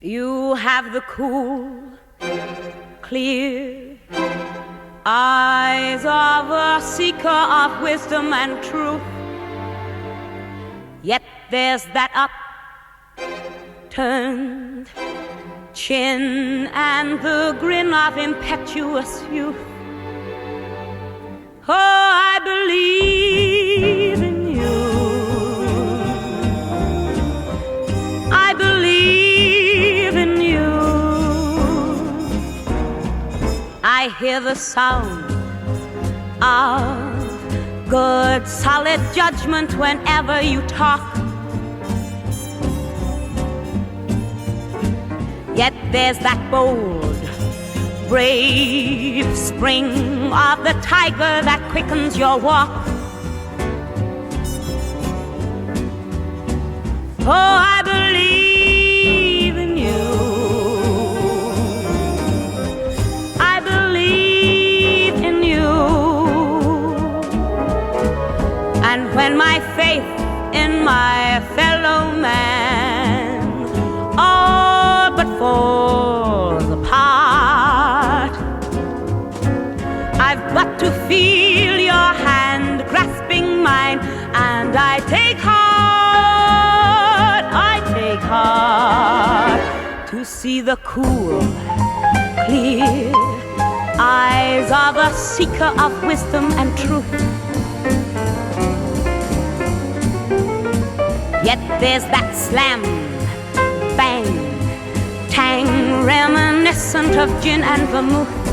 You have the cool, clear eyes of a seeker of wisdom and truth. Yet there's that upturned chin and the grin of impetuous youth. Oh, I believe in you. I believe in you. I hear the sound of good, solid judgment whenever you talk. Yet there's that bold, brave spring of the tiger that quickens your walk. Oh, I believe in you. I believe in you. And when my faith in my fellow man all but falls apart, I've but to feel your hand grasping mine, and I take heart to see the cool, clear eyes of a seeker of wisdom and truth. Yet there's that slam, bang, tang, reminiscent of gin and vermouth.